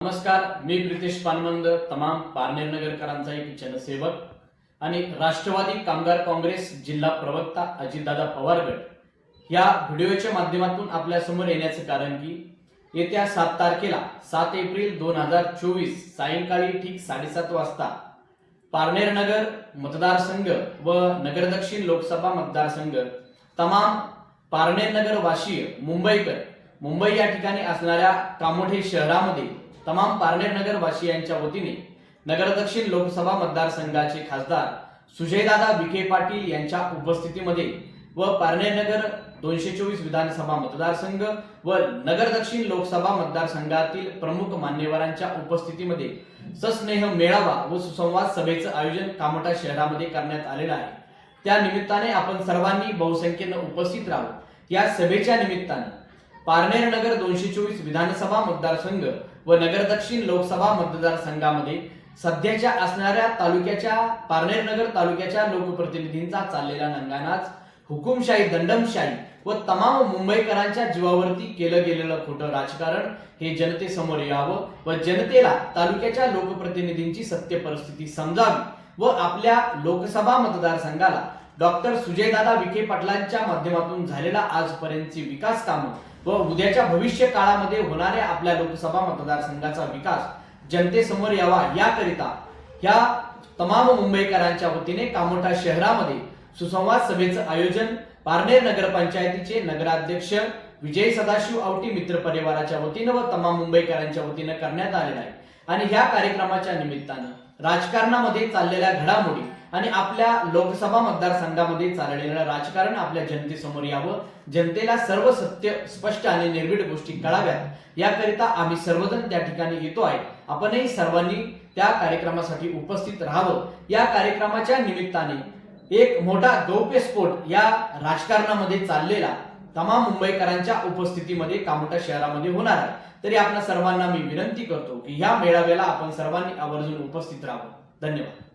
नमस्कार, मी प्रितेश पानमंद, तमाम पारनेर नगरकरांचा एक जनसेवक आणि राष्ट्रवादी कामगार काँग्रेस जिल्हा प्रवक्ता अजितदादा पवार गट या व्हिडिओच्या माध्यमातून आपल्या समोर येण्याचे कारण की येत्या 7 तारखेला 7 एप्रिल 2024 सायंकाळी ठीक 7:30 वाजता पारनेर नगर मतदारसंघ व नगर दक्षिण लोकसभा मतदारसंघ तमाम पारनेर नगर वासीय मुंबई या ठिकाणी असणाऱ्या कामोठे शहरामध्ये तमाम पारनेर नगर वासियांच्या वतीने नगर दक्षिण लोकसभा मतदारसंघाचे खासदार सुजयदादा विखे पाटील यांच्या उपस्थितीमध्ये व पारनेर नगर 224 विधानसभा मतदारसंघ व नगर दक्षिण लोकसभा मतदारसंघातील प्रमुख मान्यवरांच्या उपस्थितीमध्ये सस्नेह मेळावा व सुसंवाद सभेचं आयोजन कामोठा शहरामध्ये करण्यात आलेलं आहे। त्या निमित्ताने आपण सर्वांनी बहुसंख्येने उपस्थित राहू। या सभेच्या निमित्ताने पारनेर नगर 224 विधानसभा मतदारसंघ व नगर दक्षिण लोकसभा मतदारसंघामध्ये सध्याच्या असणाऱ्या तालुक्याच्या पारनेर नगर तालुक्याच्या लोकप्रतिनिधींचा चाललेला नंगानाच, हुकुमशाही, दंडमशाही व तमाम मुंबईकरांच्या जीवावरती केलं गेलेलं खोटं राजकारण हे जनतेसमोर यावं व जनतेला तालुक्याच्या लोकप्रतिनिधींची सत्य परिस्थिती समजावी व आपल्या लोकसभा मतदारसंघाला डॉक्टर सुजयदादा विखे पाटलांच्या माध्यमातून झालेला आजपर्यंतची विकास कामं व उद्याच्या भविष्य काळामध्ये होणाऱ्या आपल्या लोकसभा मतदारसंघाचा विकास जनतेसमोर यावा याकरिता या तमाम मुंबईकरांच्या वतीने कामोठा शहरामध्ये सुसंवाद सभेचं आयोजन पारनेर नगरपंचायतीचे नगराध्यक्ष विजय सदाशिव आवटी मित्र परिवाराच्या वतीने व तमाम मुंबईकरांच्या वतीने करण्यात आलेला आहे। आणि ह्या कार्यक्रमाच्या निमित्तानं राजकारणामध्ये चाललेल्या घडामोडी आणि आपल्या लोकसभा मतदारसंघामध्ये चाललेलं राजकारण आपल्या जनतेसमोर यावं, जनतेला सर्व सत्य स्पष्ट आणि निर्भीड गोष्टी कळाव्यात याकरिता आम्ही सर्वजण त्या ठिकाणी येतो आहे। आपणही सर्वांनी त्या कार्यक्रमासाठी उपस्थित राहावं। या कार्यक्रमाच्या निमित्ताने एक मोठा गौप्यस्फोट या राजकारणामध्ये चाललेला तमाम मुंबईकरांच्या उपस्थितीमध्ये कामोठा शहरामध्ये होणार आहे। तरी आपल्या सर्वांना मी विनंती करतो की या मेळाव्याला आपण सर्वांनी आवर्जून उपस्थित राहावं। धन्यवाद।